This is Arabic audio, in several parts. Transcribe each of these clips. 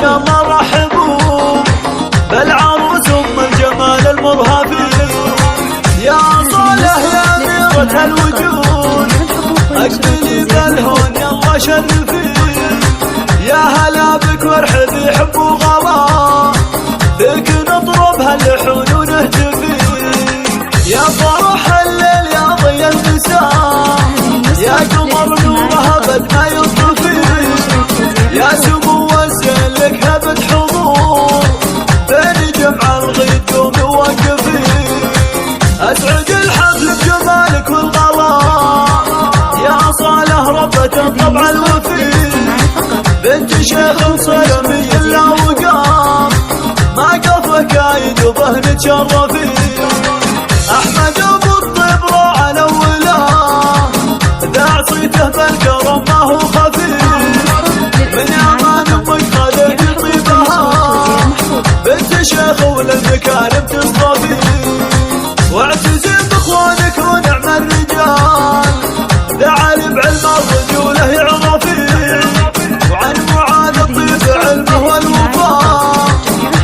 يلا رحبوا بالعروس ام الجمال المرهفي. يا صالح يا أميرة الوجود اقبلي بالهون يلا شرفي. يا هلا بك وارحبي حب وغلا فيك نطربها اللحون ونهتفي. يا فرح الليل يا ضي المساء يا قمر نورها بد ما يطفي. يا سمو الزين لك هبة حضور بين جمع الغيد قومي ووقفي. اسعد الحفل بجمالك والغلا يا صالح ربة الطبع الوفي. بنت شيخ صيامي الا وقام ما قفه كايد وبه نتشرفي. احمد ابو الطيب روعه الاولى ذاع صيته بالكرم ما هو خفي. من امان امك خذت طيبها بنت شيخ وللمكارم تصطفي. واعتزم باخوانك ونعم الرجال دعالي بعلم الرجوله يعرفي. وعن معاذ الطيب علمه والوفاء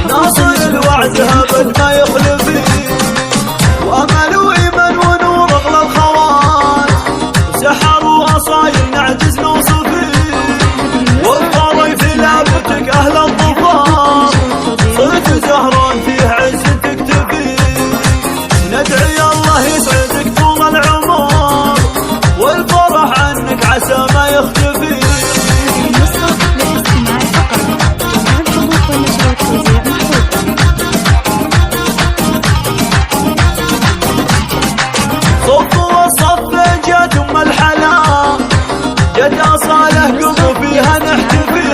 ناصر الوعد هبد ما يخلفي. وامل وايمن ونور اغلى الخوات سحر واصايل نعجز نوصفي. والقاري في لعبتك اهل الظفار صرت زهران فيه عز تكتفي. ندعي الله يسعدك طول العمر والفرح عنك عسى ما يختفي. صفوا الصف جات ام الحلا جت اصاله قوموا فيها نحتفي.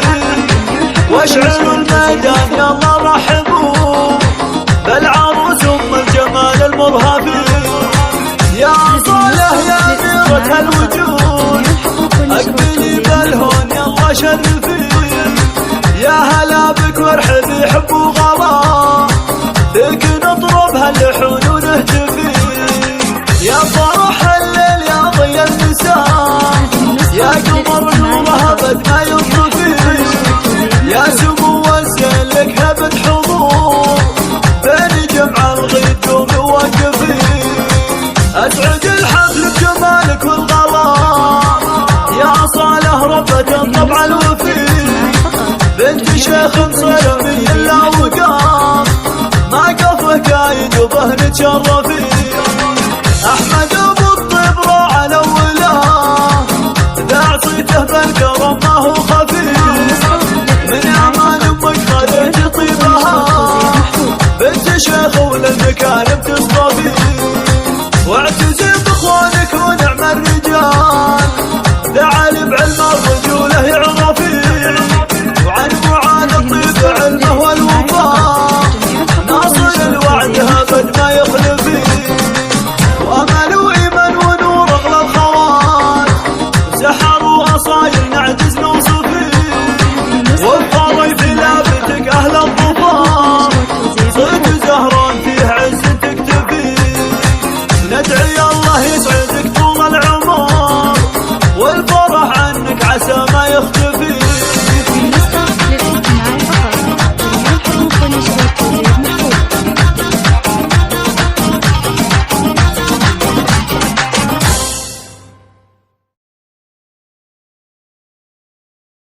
واشعلوا الميدان يلا رحبوا بالعروس ام الجمال المرهفي. يا صالح يا أميرة الوجود اقبلي بالهون يلا شرفي. يا هلا بك وارحبي حب وغلا فيك نطربها اللحون ونهتفي. يا فرح الليل يا ضي المساء يا قمر نورها بد ما يطفي. يا سمو الزين لك هبة حضور بين جمع الغيد قومي ووقفي. اسعد الحفل بجمالك والغلا يا صالح ربة الطبع الوفي. بنت شيخ صيامي الا وقام ما قفه كايد وبه نتشرفي.